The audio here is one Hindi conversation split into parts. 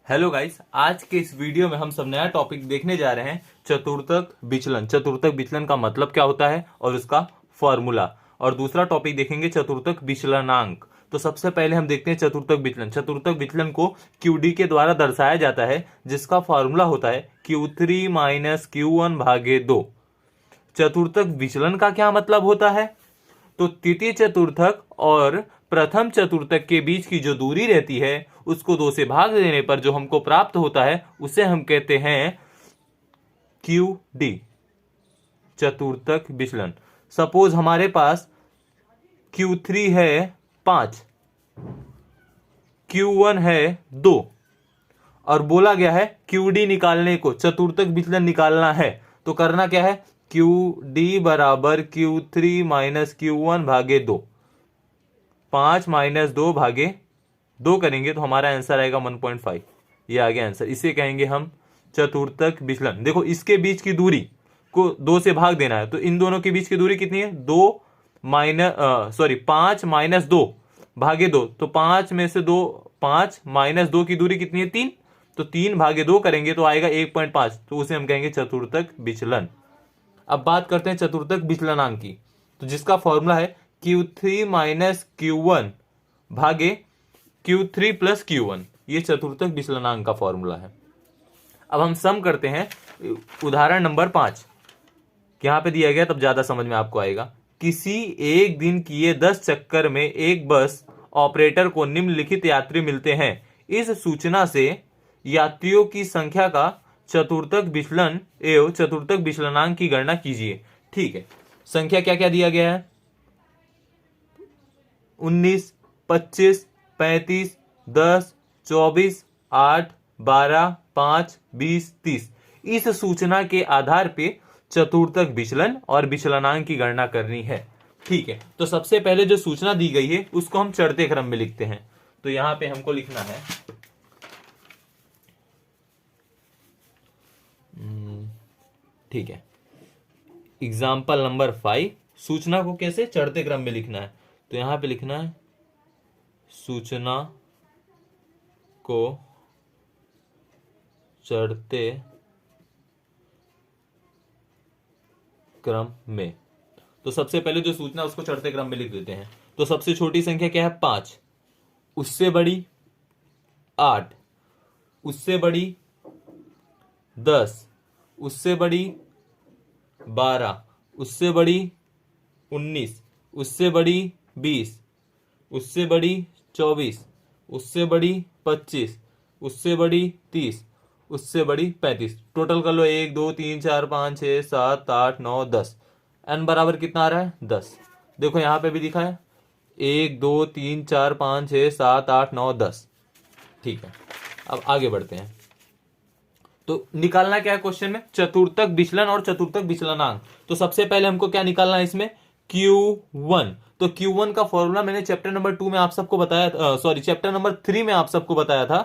हेलो गाइस, आज के इस वीडियो में हम सब नया टॉपिक देखने जा रहे हैं। चतुर्थक विचलन। चतुर्थक विचलन का मतलब क्या होता है और उसका फॉर्मूला। और दूसरा टॉपिक देखेंगे चतुर्थक विचलनांक। तो सबसे पहले हम देखते हैं चतुर्थक विचलन। चतुर्थक विचलन को QD के द्वारा दर्शाया जाता है, जिसका फॉर्मूला होता है Q3 माइनस Q1 भागे 2। चतुर्थक विचलन का क्या मतलब होता है? तो तृतीय चतुर्थक और प्रथम चतुर्थक के बीच की जो दूरी रहती है उसको 2 से भाग देने पर जो हमको प्राप्त होता है उसे हम कहते हैं QD, चतुर्थक विचलन। सपोज हमारे पास Q3 है 5, Q1 है 2 और बोला गया है QD निकालने को, चतुर्थक विचलन निकालना है। तो करना क्या है? QD बराबर Q3 माइनस Q1 भागे 2। 5 माइनस 2 भागे 2 करेंगे तो हमारा आंसर आएगा 1.5। ये आ गया आंसर। इसे कहेंगे हम चतुर्थक विचलन। देखो, इसके बीच की दूरी को 2 से भाग देना है, तो इन दोनों के बीच की दूरी कितनी है? 5 माइनस 2 भागे 2। तो 5 में से 2, 5 माइनस 2 की दूरी कितनी है? 3। तो 3 भागे 2 करेंगे तो आएगा 1.5। तो उसे हम कहेंगे चतुर्थक विचलन। अब बात करते हैं चतुर्थक विचलनांक की, तो जिसका फॉर्मूला है Q3 माइनस Q1 भागे Q3 प्लस Q1। ये चतुर्थक विचलनांक का फॉर्मूला है। अब हम सम करते हैं। उदाहरण नंबर 5 यहां पे दिया गया, तब ज्यादा समझ में आपको आएगा। किसी एक दिन किए 10 चक्कर में एक बस ऑपरेटर को निम्नलिखित यात्री मिलते हैं। इस सूचना से यात्रियों की संख्या का चतुर्थक विचलन एवं चतुर्थक विचलनांक की गणना कीजिए। ठीक है, संख्या क्या क्या दिया गया है? 19, 25, 35, 10, 24, 8, 12, 5, 20, 30। इस सूचना के आधार पे चतुर्थक विचलन और विचलनांक की गणना करनी है। ठीक है, तो सबसे पहले जो सूचना दी गई है उसको हम चढ़ते क्रम में लिखते हैं। तो यहां पे हमको लिखना है ठीक है, एग्जाम्पल नंबर 5। सूचना को कैसे चढ़ते क्रम में लिखना है? तो यहां पे लिखना है सूचना को चढ़ते क्रम में। तो सबसे पहले जो सूचना उसको चढ़ते क्रम में लिख देते हैं। तो सबसे छोटी संख्या क्या है? 5, उससे बड़ी 8, उससे बड़ी 10, उससे बड़ी 12, उससे बड़ी 19, उससे बड़ी 20, उससे बड़ी 24, उससे बड़ी 25, उससे बड़ी 30, उससे बड़ी 35। टोटल कर लो 1 2 3 4 5 6 7 8 9 10। एन बराबर कितना आ रहा है? 10। देखो यहां पे भी दिखा है 1 2 3 4 5 6 7 8 9 10। ठीक है, अब आगे बढ़ते हैं। तो निकालना क्या है क्वेश्चन में? चतुर्थक विचलन और चतुर्थक विचलनांक। तो सबसे पहले हमको क्या निकालना है इसमें? Q1। तो Q1 का फॉर्मूला मैंने चैप्टर नंबर 2 में आप सबको बताया, सॉरी चैप्टर नंबर 3 में आप सबको बताया था।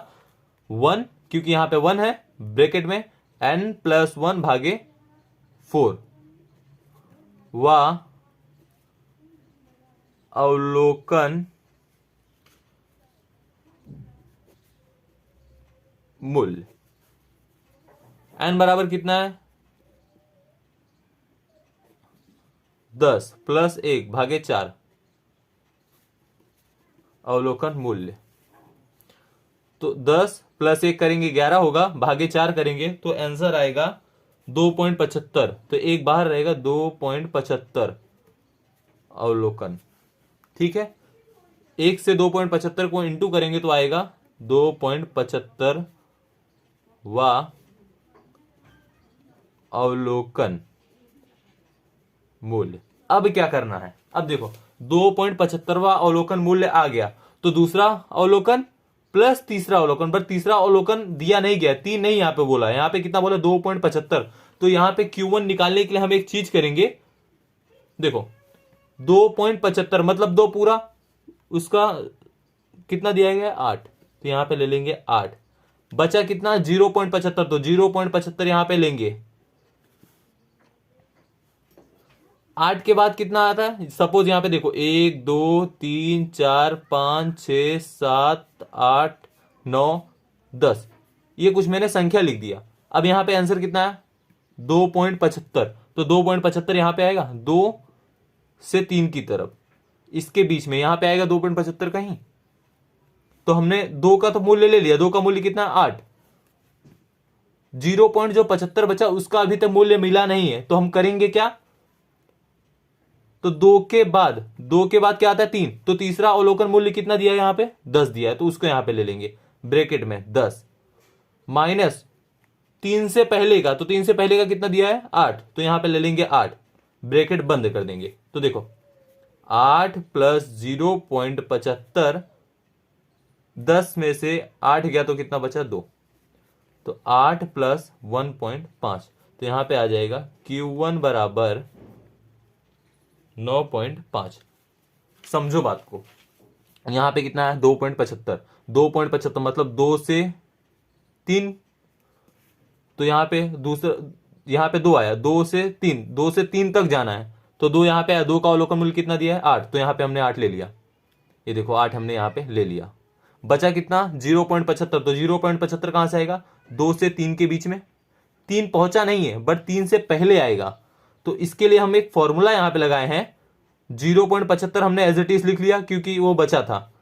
1, क्योंकि यहां पे 1 है ब्रैकेट में, n प्लस 1 भागे 4 व अवलोकन मूल्य। n बराबर कितना है? 10 प्लस 1 भागे 4 अवलोकन मूल्य। तो 10 प्लस 1 करेंगे 11 होगा, भागे 4 करेंगे तो आंसर आएगा 2.75। तो एक बाहर रहेगा 2.75 अवलोकन। ठीक है, 1 से 2.75 को इंटू करेंगे तो आएगा 2.75 व अवलोकन मूल्य। अब क्या करना है? अब देखो 2.75वां अवलोकन मूल्य आ गया, तो दूसरा अवलोकन प्लस तीसरा अवलोकन, पर तीसरा अवलोकन दिया नहीं गया, 3 नहीं यहां पे बोला, यहां पे कितना बोला? 2.75। तो यहां पे Q1 निकालने के लिए हम एक चीज करेंगे। देखो 2.75 मतलब 2 पूरा, उसका कितना दिया गया? 8। तो यहां पे ले लेंगे 8। बचा कितना? 0.75। तो 0.75 यहां पे लेंगे। 8 के बाद कितना आता है? सपोज यहां पे देखो 1 2 3 4 5 6 7 8 9 10। ये कुछ मैंने संख्या लिख दिया। अब यहाँ पे आंसर कितना है 2.75, तो 2.75 यहाँ पे आएगा 2 से 3 की तरफ, इसके बीच में यहाँ पे आएगा 2.75 कहीं। तो हमने 2 का तो मूल्य ले लिया, 2 का मूल्य कितना 8, 0.75 बचा उसका अभी तक मूल्य मिला नहीं है, तो हम करेंगे क्या, तो 2 के बाद क्या आता है 3, तो तीसरा अवलोकन मूल्य कितना दिया है यहाँ पे 10 दिया है, तो उसको यहाँ पे ले लेंगे ब्रैकेट में 10 माइनस 3 से पहले का, तो 3 से पहले का कितना दिया है 8, तो यहां पे ले लेंगे 8, ब्रैकेट बंद कर देंगे। तो देखो 8 प्लस 0.75, 10 में से 8 गया तो कितना बचा 2, तो 8 प्लस 1.5, तो यहां पे आ जाएगा Q1 बराबर 9.5। समझो बात को, यहां पे कितना है 2.75, 2.75 मतलब 2 से 3, तो यहाँ पे दूसरा, यहाँ पे 2 आया, 2 से 3, 2 से 3 तक जाना है, तो 2 यहाँ पे आया, 2 का अवलोकन मूल्य कितना दिया है 8, तो यहाँ पे हमने 8 ले लिया, ये देखो 8 हमने यहाँ पे ले लिया। बचा कितना 0.75, तो 0.75 कहां से आएगा 2 से 3 के बीच में, 3 पहुंचा नहीं है बट 3 से पहले आएगा, तो इसके लिए हम एक फॉर्मूला यहाँ पे लगाए हैं। 0.75 हमने एज इट इज लिख लिया क्योंकि वो बचा था,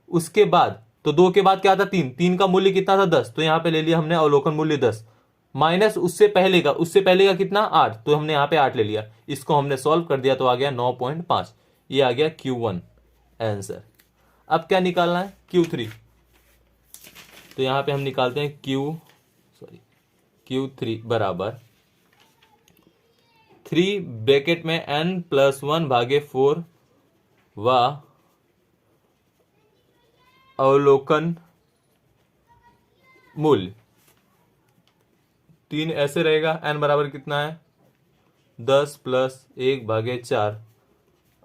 उसके बाद तो 2 के बाद क्या था 3, 3 का मूल्य कितना था 10, तो यहाँ पे ले लिया हमने अवलोकन मूल्य 10 माइनस उससे पहले का कितना 8, तो हमने यहाँ पे 8 ले लिया, इसको हमने सॉल्व कर दिया तो आ गया 9.5, ये आ गया Q1 आंसर। अब क्या निकालना है Q3, तो यहाँ पे हम निकालते हैं Q3 बराबर 3 ब्रैकेट में n+1 भागे 4 व अवलोकन मूल्य 3 ऐसे रहेगा, n बराबर कितना है 10 प्लस 1 भागे 4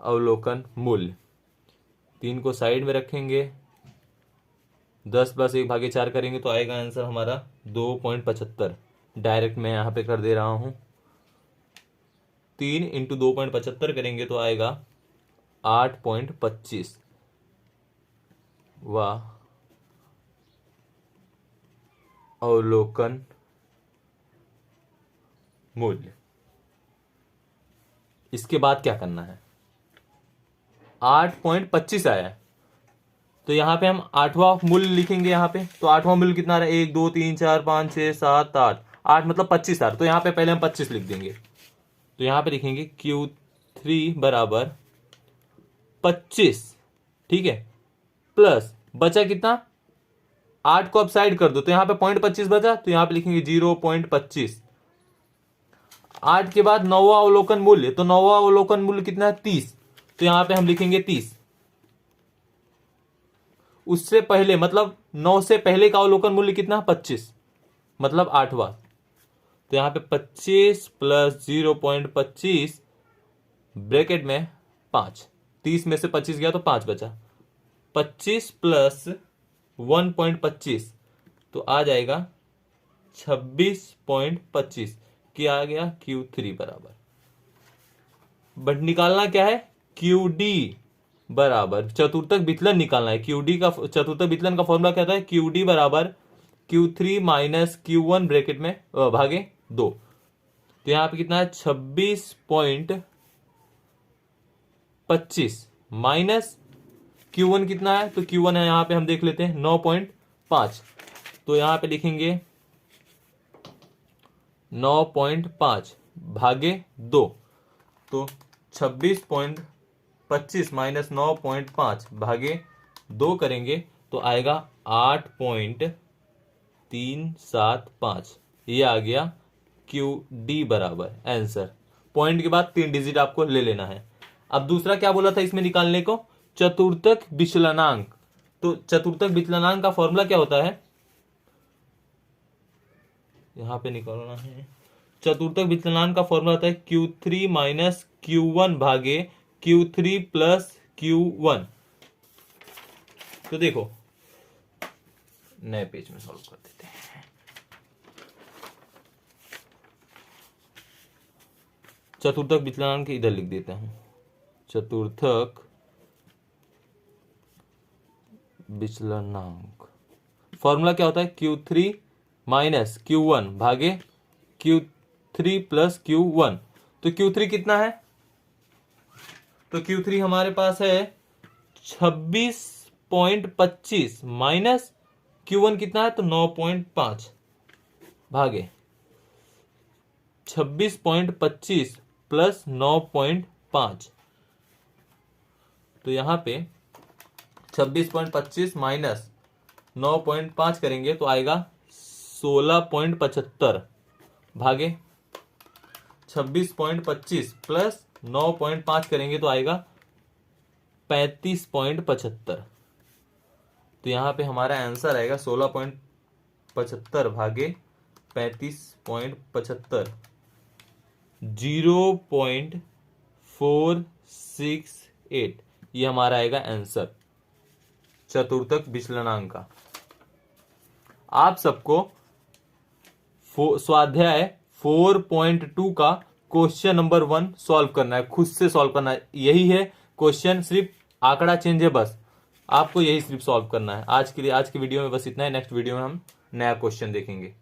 अवलोकन मूल्य, 3 को साइड में रखेंगे, 10 प्लस 1 भागे 4 करेंगे तो आएगा आंसर हमारा 2.75। डायरेक्ट मैं यहाँ पे कर दे रहा हूँ, 3 इंटू 2.75 करेंगे तो आएगा 8.25 व अवलोकन मूल्य। इसके बाद क्या करना है, 8.25 आया है, तो यहां पे हम 8वां मूल्य लिखेंगे यहाँ पे, तो 8वां मूल्य कितना आ रहा है 1 2 3 4 5 6 7 8, 8 मतलब 25 आ रहा, तो यहाँ पे पहले हम 25 लिख देंगे, तो यहाँ पे लिखेंगे Q3 बराबर 25, ठीक है, प्लस बचा कितना 8 को अब साइड कर दो, तो यहाँ पे 0.25 बचा, तो यहाँ पे लिखेंगे 0.25, 8 के बाद 9वां अवलोकन मूल्य, तो 9वां अवलोकन मूल्य कितना है 30, तो यहां पे हम लिखेंगे 30, उससे पहले मतलब 9 से पहले का अवलोकन मूल्य कितना 25 मतलब 8वां, तो यहां पे 25 प्लस 0.25 ब्रैकेट में 5, 30 में से 25 गया तो 5 बचा, 25 प्लस 1.25 तो आ जाएगा 26.25, क्या आ गया Q3 बराबर, बट निकालना क्या है QD बराबर चतुर्थक विचलन निकालना है। QD का चतुर्थक विचलन का फॉर्मूला क्या था QD बराबर Q3 माइनस Q1 ब्रैकेट में भागे 2, तो यहां पे कितना है 26.25 माइनस Q1 कितना है, तो Q1 है यहां पे हम देख लेते हैं 9.5, तो यहां पे लिखेंगे 9.5 भागे 2, तो 26.25 माइनस 9.5 भागे 2 करेंगे तो आएगा 8.375, ये आ गया QD बराबर आंसर। पॉइंट के बाद 3 डिजिट आपको ले लेना है। अब दूसरा क्या बोला था इसमें निकालने को, चतुर्थक विचलनांक। तो चतुर्थक विचलनांक का फॉर्मूला क्या होता है, यहां पे निकालना है, चतुर्थक विचलनांक का फॉर्मूला होता है Q3 माइनस Q1 भागे Q3 प्लस Q1। तो देखो नए पेज में सॉल्व कर देते हैं। चतुर्थक विचलनांक इधर लिख देता हूं, चतुर्थक विचलनांक फॉर्मूला क्या होता है Q3 माइनस Q1 भागे Q3 प्लस Q1। तो Q3 कितना है? तो Q3 हमारे पास है 26.25 माइनस Q1 कितना है? तो 9.5 भागे 26.25 प्लस 9.5। तो यहां पे 26.25 माइनस 9.5 करेंगे तो आएगा 16.75 भागे 26.25 प्लस 9.5 करेंगे तो आएगा 35.75। तो यहां पे हमारा आंसर आएगा 16.75 भागे 35.75, 0.468। ये हमारा आएगा आंसर चतुर्थक विचलनांक का। आप सबको स्वाध्याय 4.2 का क्वेश्चन नंबर 1 सॉल्व करना है, खुद से सॉल्व करना है। यही है क्वेश्चन, सिर्फ आंकड़ा चेंज है, बस आपको यही सिर्फ सॉल्व करना है। आज के लिए आज की वीडियो में बस इतना है। नेक्स्ट वीडियो में हम नया क्वेश्चन देखेंगे।